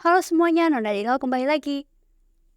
Halo semuanya, Nona Dino kembali lagi.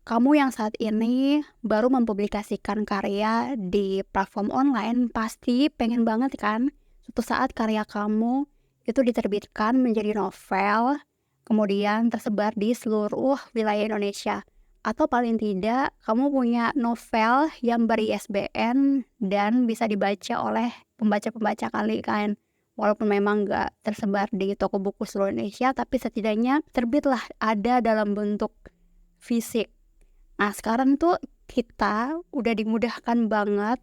Kamu yang saat ini baru mempublikasikan karya di platform online pasti pengen banget kan suatu saat karya kamu itu diterbitkan menjadi novel, kemudian tersebar di seluruh wilayah Indonesia. Atau paling tidak kamu punya novel yang ber-ISBN dan bisa dibaca oleh pembaca-pembaca kali kan. Walaupun memang nggak tersebar di toko buku seluruh Indonesia, tapi setidaknya terbitlah ada dalam bentuk fisik. Nah, sekarang tuh kita udah dimudahkan banget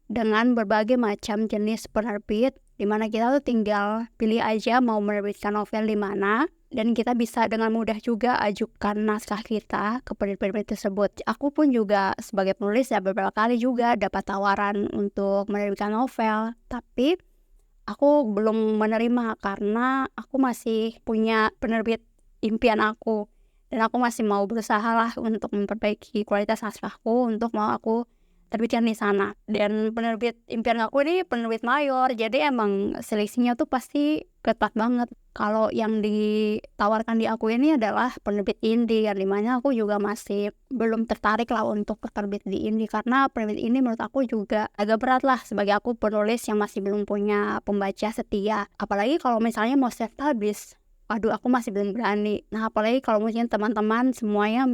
dengan berbagai macam jenis penerbit, di mana kita tuh tinggal pilih aja mau menerbitkan novel di mana, dan kita bisa dengan mudah juga ajukan naskah kita ke penerbit tersebut. Aku pun juga sebagai penulis ya beberapa kali juga dapat tawaran untuk menerbitkan novel, tapi aku belum menerima karena aku masih punya penerbit impian aku. Dan aku masih mau berusaha lah untuk memperbaiki kualitas naskahku untuk mau aku terbitkan di sana. Dan penerbit impian aku ini penerbit mayor, jadi emang seleksinya tuh pasti ketat banget. Kalau yang ditawarkan di aku ini adalah penerbit indie, yang dimana aku juga masih belum tertarik lah untuk terbit di indie, karena penerbit indie menurut aku juga agak berat lah sebagai aku penulis yang masih belum punya pembaca setia. Apalagi kalau misalnya mau self-publish, aduh aku masih belum berani. Nah apalagi kalau mungkin teman-teman semuanya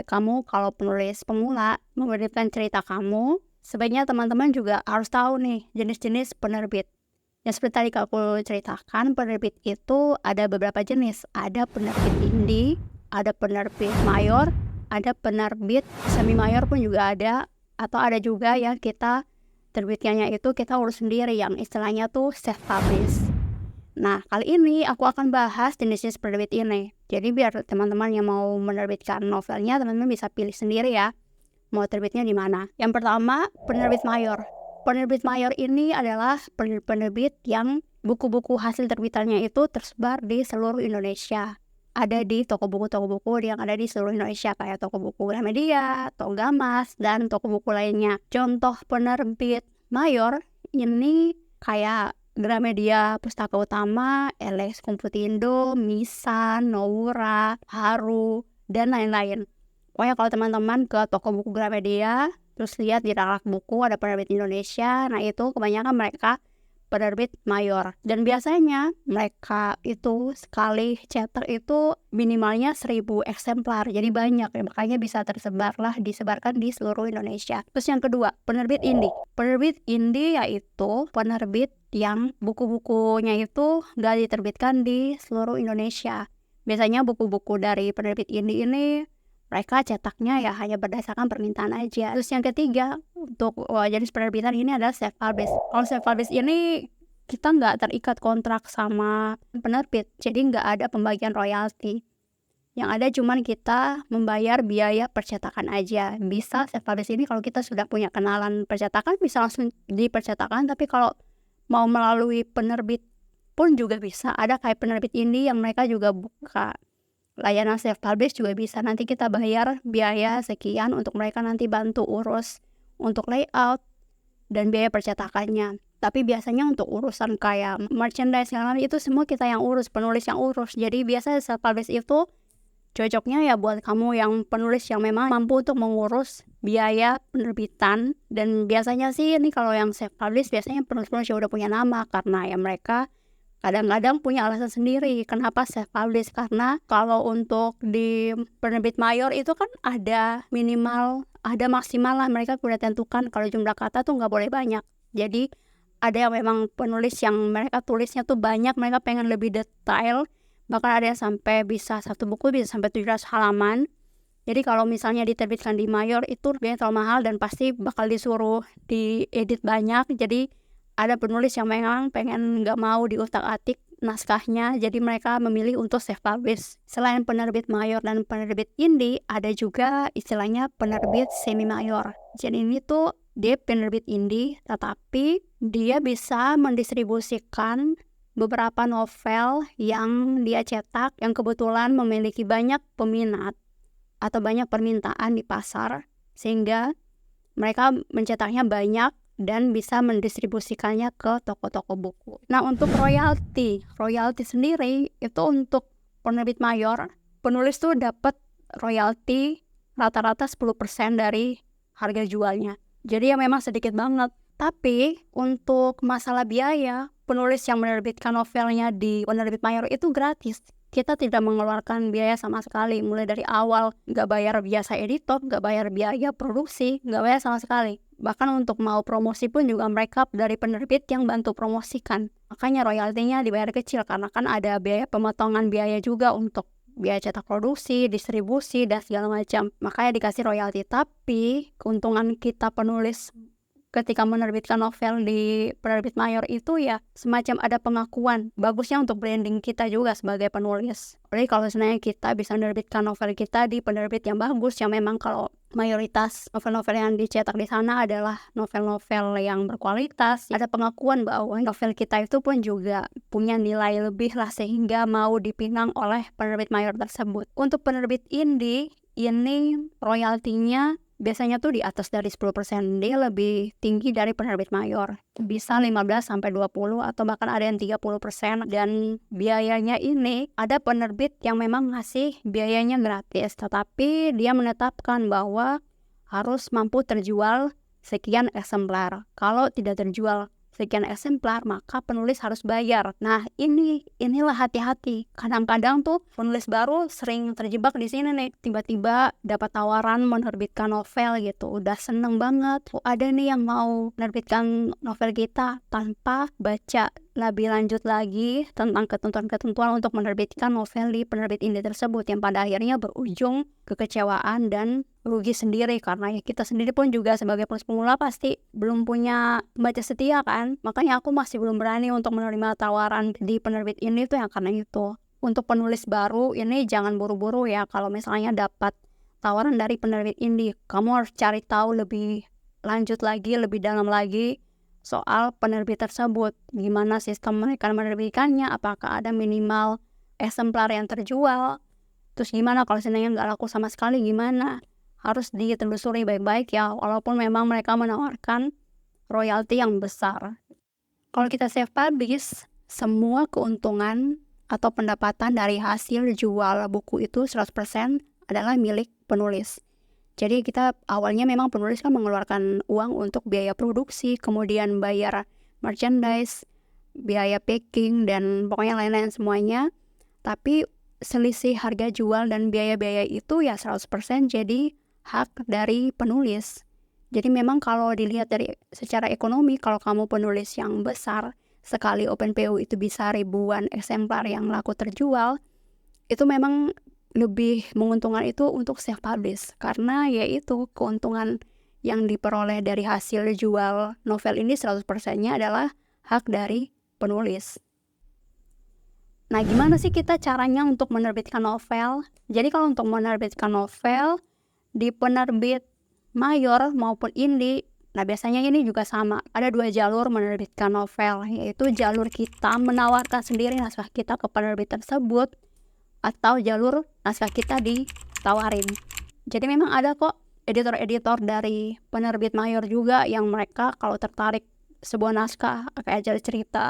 kamu kalau penulis pemula memberikan cerita kamu, sebaiknya teman-teman juga harus tahu nih jenis-jenis penerbit. Yang seperti tadi aku ceritakan, penerbit itu ada beberapa jenis. Ada penerbit indie, ada penerbit mayor, ada penerbit semi mayor pun juga ada, atau ada juga yang kita terbitkannya itu kita urus sendiri, yang istilahnya tuh self-publish. Nah, kali ini aku akan bahas jenis-jenis penerbit ini. Jadi biar teman-teman yang mau menerbitkan novelnya, teman-teman bisa pilih sendiri ya, mau terbitnya di mana. Yang pertama, penerbit mayor. Penerbit mayor ini adalah penerbit yang buku-buku hasil terbitannya itu tersebar di seluruh Indonesia. Ada di toko buku yang ada di seluruh Indonesia, kayak toko buku Gramedia, Togamas, dan toko buku lainnya. Contoh penerbit mayor ini kayak Gramedia Pustaka Utama, Elex Komputindo, Misan, Nowura, Haru, dan lain-lain. Pokoknya kalau teman-teman ke toko buku Gramedia, terus lihat di rak buku ada penerbit Indonesia, nah itu kebanyakan mereka penerbit mayor. Dan biasanya mereka itu sekali cetak itu minimalnya 1000 eksemplar, jadi banyak ya, makanya bisa disebarkan di seluruh Indonesia. Terus yang kedua, penerbit indie. Penerbit indie yaitu penerbit yang buku-bukunya itu gak diterbitkan di seluruh Indonesia. Biasanya buku-buku dari penerbit indie ini mereka cetaknya ya hanya berdasarkan permintaan aja. Terus yang ketiga, untuk jenis penerbitan ini adalah self-publish. Kalau self-publish ini kita nggak terikat kontrak sama penerbit, jadi nggak ada pembagian royalti. Yang ada cuman kita membayar biaya percetakan aja. Bisa self-publish ini kalau kita sudah punya kenalan percetakan bisa langsung dipercetakan, tapi kalau mau melalui penerbit pun juga bisa. Ada kayak penerbit indie yang mereka juga buka layanan self-publish juga bisa. Nanti kita bayar biaya sekian untuk mereka nanti bantu urus untuk layout dan biaya percetakannya. Tapi biasanya untuk urusan kayak merchandise yang lain itu semua kita yang urus, penulis yang urus. Jadi biasanya self-publish itu cocoknya ya buat kamu yang penulis yang memang mampu untuk mengurus biaya penerbitan. Dan biasanya sih ini kalau yang self-publish biasanya penulis-penulis yang udah punya nama, karena ya mereka kadang-kadang punya alasan sendiri kenapa self-publish. Karena kalau untuk di penerbit mayor itu kan ada minimal, ada maksimal lah, mereka udah tentukan kalau jumlah kata tuh nggak boleh banyak. Jadi ada yang memang penulis yang mereka tulisnya tuh banyak, mereka pengen lebih detail, bahkan ada yang sampai bisa satu buku bisa sampai 700 halaman. Jadi kalau misalnya diterbitkan di mayor itu biasanya terlalu mahal dan pasti bakal disuruh diedit banyak. Jadi ada penulis yang memang pengen nggak mau diutak-atik naskahnya, jadi mereka memilih untuk self-publish. Selain penerbit mayor dan penerbit indie, ada juga istilahnya penerbit semi-mayor. Jadi ini tuh dia penerbit indie, tetapi dia bisa mendistribusikan beberapa novel yang dia cetak yang kebetulan memiliki banyak peminat atau banyak permintaan di pasar, sehingga mereka mencetaknya banyak dan bisa mendistribusikannya ke toko-toko buku. Nah, untuk royalti sendiri itu untuk penerbit mayor penulis tuh dapat royalti rata-rata 10% dari harga jualnya. Jadi ya memang sedikit banget. Tapi untuk masalah biaya, penulis yang menerbitkan novelnya di penerbit mayor itu gratis. Kita tidak mengeluarkan biaya sama sekali, mulai dari awal nggak bayar biasa editor, nggak bayar biaya produksi, nggak bayar sama sekali. Bahkan untuk mau promosi pun juga mereka dari penerbit yang bantu promosikan. Makanya royaltinya dibayar kecil karena kan ada biaya pemotongan biaya juga untuk biaya cetak produksi, distribusi, dan segala macam. Makanya dikasih royalti. Tapi keuntungan kita penulis ketika menerbitkan novel di penerbit mayor itu ya semacam ada pengakuan. Bagusnya untuk branding kita juga sebagai penulis. Jadi kalau sebenarnya kita bisa menerbitkan novel kita di penerbit yang bagus, yang memang kalau mayoritas novel-novel yang dicetak di sana adalah novel-novel yang berkualitas, ada pengakuan bahwa novel kita itu pun juga punya nilai lebih lah sehingga mau dipinang oleh penerbit mayor tersebut. Untuk penerbit indie, ini royaltinya biasanya tuh di atas dari 10%, dia lebih tinggi dari penerbit mayor. Bisa 15-20 atau bahkan ada yang 30%. Dan biayanya ini ada penerbit yang memang ngasih biayanya gratis, tetapi dia menetapkan bahwa harus mampu terjual sekian eksemplar. Kalau tidak terjual sekian eksemplar, maka penulis harus bayar. Nah, inilah hati-hati. Kadang-kadang tuh penulis baru sering terjebak di sini nih. Tiba-tiba dapat tawaran menerbitkan novel gitu. Udah seneng banget. Ada nih yang mau menerbitkan novel kita tanpa baca lebih lanjut lagi tentang ketentuan-ketentuan untuk menerbitkan novel di penerbit indie tersebut, yang pada akhirnya berujung kekecewaan dan rugi sendiri karena ya kita sendiri pun juga sebagai penulis pemula pasti belum punya baca setia kan. Makanya aku masih belum berani untuk menerima tawaran di penerbit ini tuh yang karena itu. Untuk penulis baru ini jangan buru-buru ya. Kalau misalnya dapat tawaran dari penerbit indie, kamu harus cari tahu lebih lanjut lagi, lebih dalam lagi soal penerbit tersebut. Gimana sistem mereka menerbitkannya, apakah ada minimal eksemplar yang terjual, terus gimana kalau seandainya nggak laku sama sekali gimana. Harus ditelusuri baik-baik ya, walaupun memang mereka menawarkan royalti yang besar. Kalau kita self-publish, semua keuntungan atau pendapatan dari hasil jual buku itu 100% adalah milik penulis. Jadi kita awalnya memang penulis kan mengeluarkan uang untuk biaya produksi, kemudian bayar merchandise, biaya packing, dan pokoknya lain-lain semuanya. Tapi selisih harga jual dan biaya-biaya itu ya 100% jadi hak dari penulis. Jadi memang kalau dilihat dari secara ekonomi, kalau kamu penulis yang besar, sekali open PO itu bisa ribuan eksemplar yang laku terjual, itu memang lebih menguntungkan itu untuk self-publish. Karena yaitu keuntungan yang diperoleh dari hasil jual novel ini 100%-nya adalah hak dari penulis. Nah, gimana sih kita caranya untuk menerbitkan novel? Jadi kalau untuk menerbitkan novel di penerbit mayor maupun indie, nah biasanya ini juga sama. Ada 2 jalur menerbitkan novel, yaitu jalur kita menawarkan sendiri naskah kita ke penerbit tersebut, atau jalur naskah kita ditawarin. Jadi memang ada kok editor-editor dari penerbit mayor juga yang mereka kalau tertarik sebuah naskah kayak jadi cerita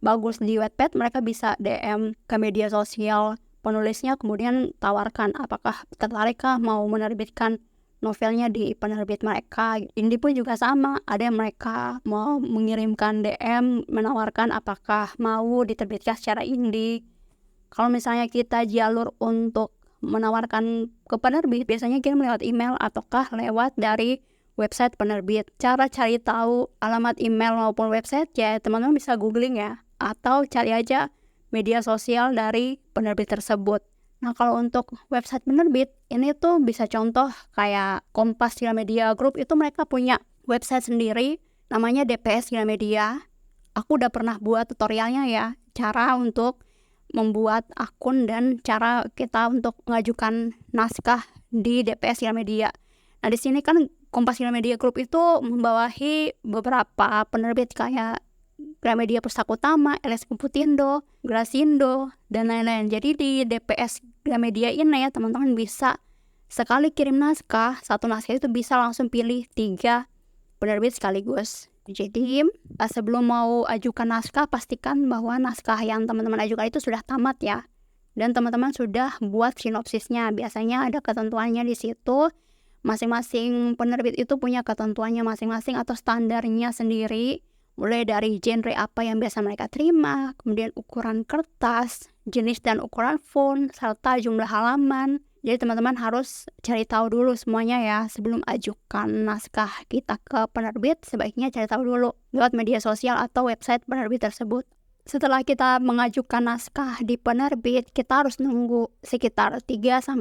bagus di Wattpad, mereka bisa DM ke media sosial penulisnya, kemudian tawarkan apakah tertarikkah mau menerbitkan novelnya di penerbit mereka. Indie pun juga sama, ada yang mereka mau mengirimkan DM menawarkan apakah mau diterbitkan secara indie. Kalau misalnya kita jalur untuk menawarkan ke penerbit, biasanya kirim lewat email ataukah lewat dari website penerbit. Cara cari tahu alamat email maupun website ya teman-teman bisa googling ya, atau cari aja media sosial dari penerbit tersebut. Nah, kalau untuk website penerbit, ini tuh bisa contoh kayak Kompas Gramedia Group, itu mereka punya website sendiri namanya DPS Gramedia. Aku udah pernah buat tutorialnya ya, cara untuk membuat akun dan cara kita untuk mengajukan naskah di DPS Gramedia. Nah, di sini kan Kompas Gramedia Group itu membawahi beberapa penerbit kayak Gramedia Pustaka Utama, LS Komputindo, Grasindo, dan lain-lain. Jadi di DPS Gramedia ini ya teman-teman bisa sekali kirim naskah, satu naskah itu bisa langsung pilih 3 penerbit sekaligus. Jadi sebelum mau ajukan naskah, pastikan bahwa naskah yang teman-teman ajukan itu sudah tamat ya. dan teman-teman sudah buat sinopsisnya. Biasanya ada ketentuannya di situ. Masing-masing penerbit itu punya ketentuannya masing-masing atau standarnya sendiri, mulai dari genre apa yang biasa mereka terima, kemudian ukuran kertas, jenis dan ukuran font, serta jumlah halaman. Jadi teman-teman harus cari tahu dulu semuanya ya, sebelum ajukan naskah kita ke penerbit. Sebaiknya cari tahu dulu lewat media sosial atau website penerbit tersebut. Setelah kita mengajukan naskah di penerbit, kita harus nunggu sekitar 3-6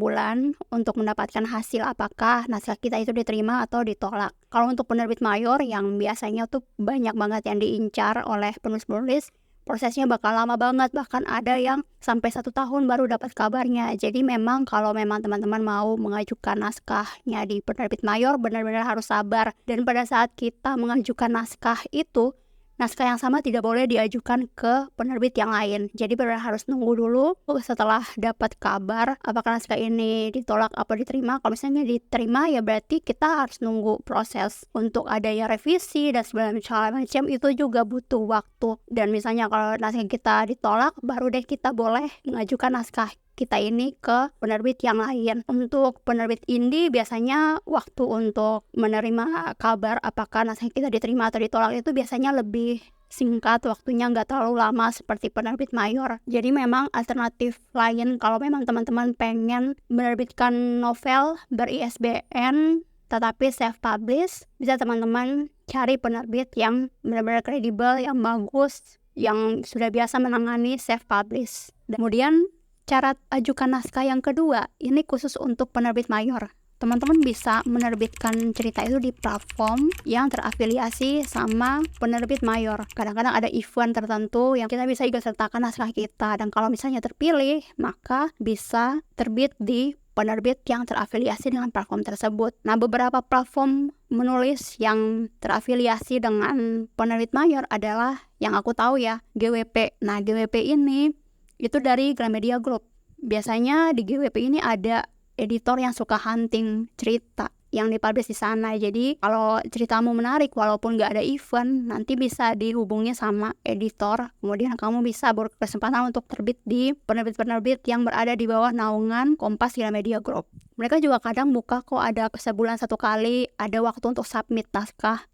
bulan untuk mendapatkan hasil apakah naskah kita itu diterima atau ditolak. Kalau untuk penerbit mayor yang biasanya tuh banyak banget yang diincar oleh penulis-penulis, prosesnya bakal lama banget, bahkan ada yang sampai 1 tahun baru dapat kabarnya. Jadi memang kalau memang teman-teman mau mengajukan naskahnya di penerbit mayor, benar-benar harus sabar. Dan pada saat kita mengajukan naskah itu, naskah yang sama tidak boleh diajukan ke penerbit yang lain. Jadi benar harus nunggu dulu setelah dapat kabar apakah naskah ini ditolak apa diterima. Kalau misalnya diterima ya berarti kita harus nunggu proses untuk adanya revisi dan segala macam, itu juga butuh waktu. Dan misalnya kalau naskah kita ditolak, baru deh kita boleh mengajukan naskah kita ini ke penerbit yang lain. Untuk penerbit indie biasanya waktu untuk menerima kabar apakah naskah kita diterima atau ditolak itu biasanya lebih singkat, waktunya nggak terlalu lama seperti penerbit mayor. Jadi memang alternatif lain kalau memang teman-teman pengen menerbitkan novel ber-ISBN tetapi self-publish, bisa teman-teman cari penerbit yang benar-benar kredibel, yang bagus, yang sudah biasa menangani self-publish. Kemudian cara ajukan naskah yang kedua, ini khusus untuk penerbit mayor. Teman-teman bisa menerbitkan cerita itu di platform yang terafiliasi sama penerbit mayor. Kadang-kadang ada event tertentu yang kita bisa ikut sertakan naskah kita. Dan kalau misalnya terpilih, maka bisa terbit di penerbit yang terafiliasi dengan platform tersebut. Nah, beberapa platform menulis yang terafiliasi dengan penerbit mayor adalah yang aku tahu ya, GWP. Nah, GWP ini itu dari Gramedia Group. Biasanya di GWP ini ada editor yang suka hunting cerita yang dipublish di sana. Jadi kalau ceritamu menarik walaupun nggak ada event, nanti bisa dihubungi sama editor. Kemudian kamu bisa berkesempatan untuk terbit di penerbit-penerbit yang berada di bawah naungan Kompas Gramedia Group. Mereka juga kadang buka kok, ada sebulan 1 kali, ada waktu untuk submit naskah.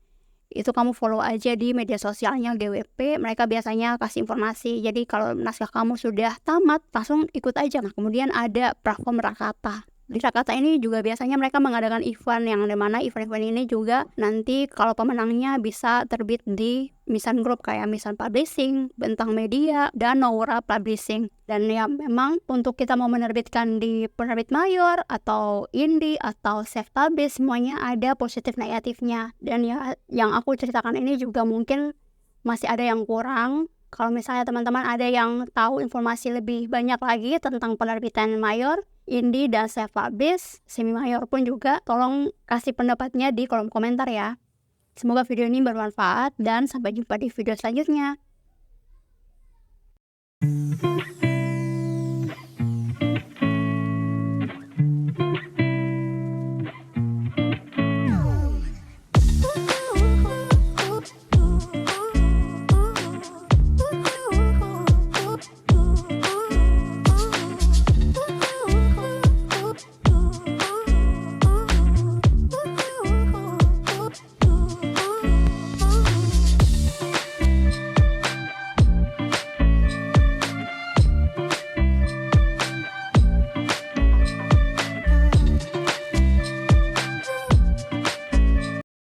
Itu kamu follow aja di media sosialnya GWP, mereka biasanya kasih informasi. Jadi kalau naskah kamu sudah tamat, langsung ikut aja. Nah, kemudian ada platform Rakata. Di Rakata ini juga biasanya mereka mengadakan event, yang dimana event-event ini juga nanti kalau pemenangnya bisa terbit di Misan Group kayak Misan Publishing, Bentang Media, dan Naura Publishing. Dan ya memang untuk kita mau menerbitkan di penerbit mayor atau indie atau self-publish, semuanya ada positif negatifnya. Dan ya yang aku ceritakan ini juga mungkin masih ada yang kurang. Kalau misalnya teman-teman ada yang tahu informasi lebih banyak lagi tentang penerbitan mayor, indie, dan self-publish, semi-mayor pun juga, tolong kasih pendapatnya di kolom komentar ya. Semoga video ini bermanfaat dan sampai jumpa di video selanjutnya.